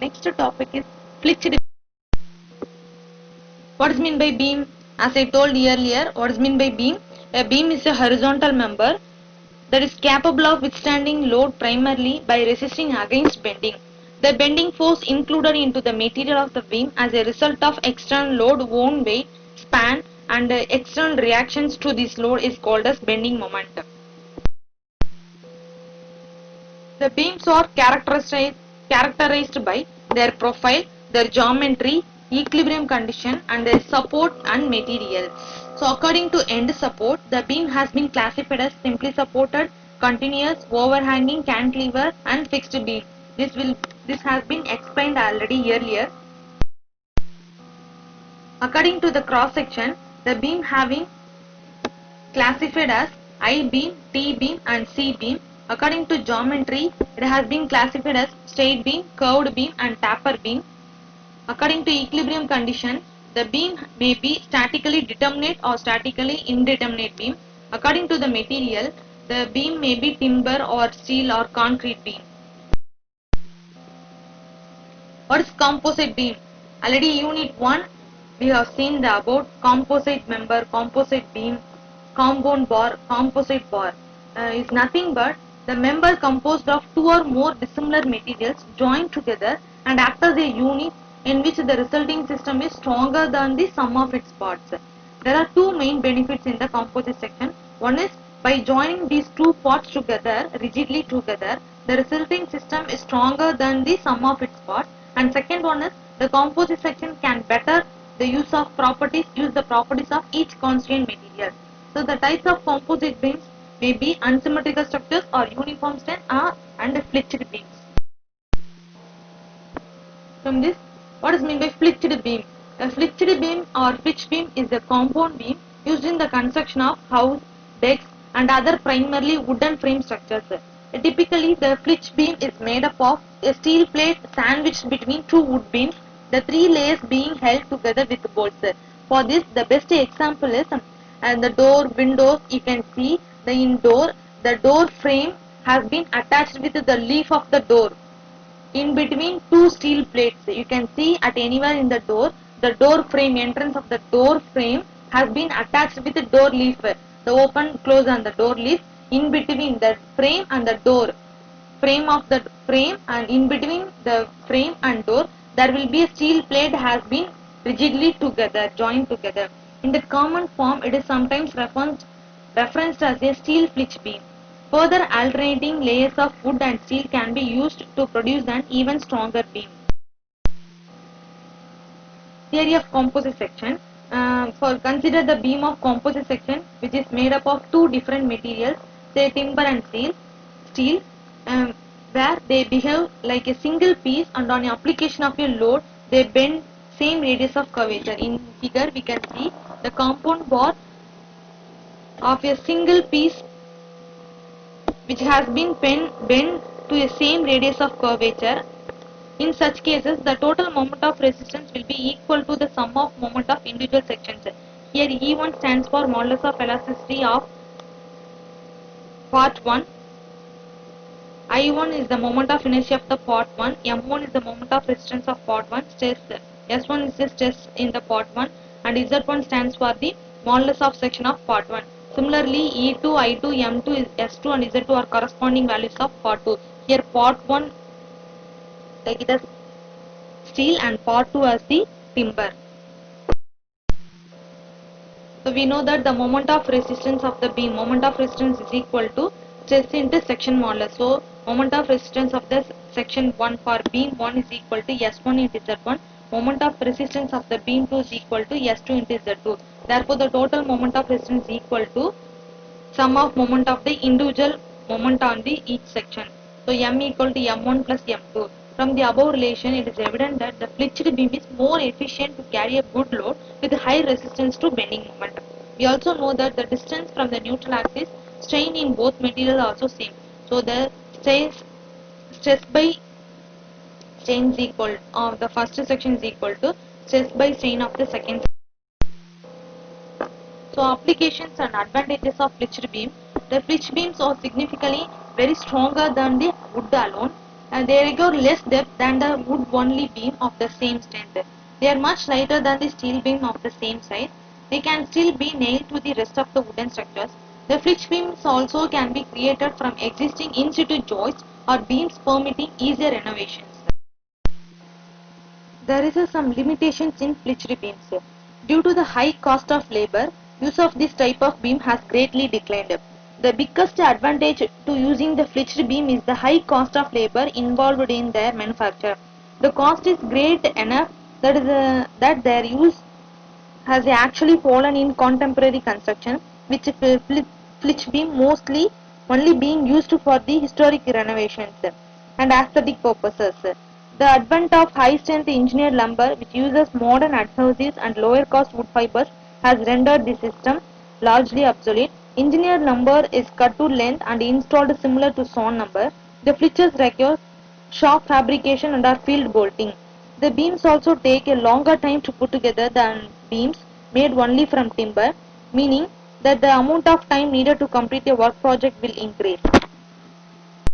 Next topic is flitched. What is mean by beam? As I told earlier, what is mean by beam? A beam is a horizontal member that is capable of withstanding load primarily by resisting against bending. The bending force included into the material of the beam as a result of external load, own weight, span, and external reactions to this load is called as bending moment. The beams are characterized by their profile, their geometry, equilibrium condition, and their support and material. So according to end support, the beam has been classified as simply supported, continuous, overhanging, cantilever, and fixed beam. This has been explained already earlier. According to the cross section, the beam having classified as I beam, T beam, and C beam. According to geometry, it has been classified as straight beam, curved beam, and taper beam. According to equilibrium condition, the beam may be statically determinate or statically indeterminate beam. According to the material, the beam may be timber or steel or concrete beam. What is composite beam? Already unit 1 we have seen the about composite member, composite beam, compound bar, composite bar is nothing but the member composed of two or more dissimilar materials joined together and act as a unit in which the resulting system is stronger than the sum of its parts. There are two main benefits in the composite section. One is by joining these two parts together, rigidly together, the resulting system is stronger than the sum of its parts. And second one is the composite section can better use the properties of each constituent material. So the types of composite beams may be unsymmetrical structures or uniform strength and flitched beams. From this, what is meant by flitched beam? A flitched beam or flitch beam is a compound beam used in the construction of house, decks, and other primarily wooden frame structures. Typically, the flitch beam is made up of a steel plate sandwiched between two wood beams, the three layers being held together with bolts. For this, the best example is the door, windows. You can see the indoor, the door frame has been attached with the leaf of the door. In between two steel plates, you can see at anywhere in the door frame, entrance of the door frame has been attached with the door leaf, the open, close and the door leaf. In between the frame and the door, frame of the frame, and in between the frame and door, there will be a steel plate has been rigidly together, joined together. In the common form, it is sometimes referenced as a steel flitch beam. Further alternating layers of wood and steel can be used to produce an even stronger beam. Theory of composite section. Consider the beam of composite section, which is made up of two different materials, say timber and steel, where they behave like a single piece, and on application of a load, they bend same radius of curvature. In figure, we can see the compound bar of a single piece which has been bent to a same radius of curvature. In such cases, the total moment of resistance will be equal to the sum of moment of individual sections. Here E1 stands for modulus of elasticity of part 1. I1 is the moment of inertia of the part 1. M1 is the moment of resistance of part 1. Stress S1 is the stress in the part 1, and Z1 stands for the modulus of section of part 1. Similarly, E2, I2, M2, S2 and Z2 are corresponding values of part 2. Here part 1 take it as steel and part 2 as the timber. So we know that the moment of resistance of the beam, moment of resistance is equal to stress into section modulus. So moment of resistance of the section 1 for beam 1 is equal to S1 into Z1. Moment of resistance of the beam 2 is equal to S2 into Z2. Therefore, the total moment of resistance is equal to sum of moment of the individual moment on the each section. So M equal to M1 plus M2. From the above relation, it is evident that the flitched beam is more efficient to carry a good load with high resistance to bending moment. We also know that the distance from the neutral axis, strain in both materials are also same. So the stress by strain is equal of the first section is equal to stress by strain of the second. So applications and advantages of flitched beam. The flitched beams are significantly very stronger than the wood alone. They require less depth than the wood-only beam of the same strength. They are much lighter than the steel beam of the same size. They can still be nailed to the rest of the wooden structures. The flitch beams also can be created from existing in-situ joists or beams permitting easier renovations. There is some limitations in flitched beams. Due to the high cost of labor, use of this type of beam has greatly declined. The biggest advantage to using the flitched beam is the high cost of labor involved in their manufacture. The cost is great enough that their use has actually fallen in contemporary construction, which flitch beam mostly only being used for the historic renovations and aesthetic purposes. The advent of high-strength engineered lumber, which uses modern adhesives and lower-cost wood fibers, has rendered the system largely obsolete. Engineered lumber is cut to length and installed similar to sawn lumber. The flitches require shop fabrication and are field bolting. The beams also take a longer time to put together than beams made only from timber, meaning that the amount of time needed to complete a work project will increase.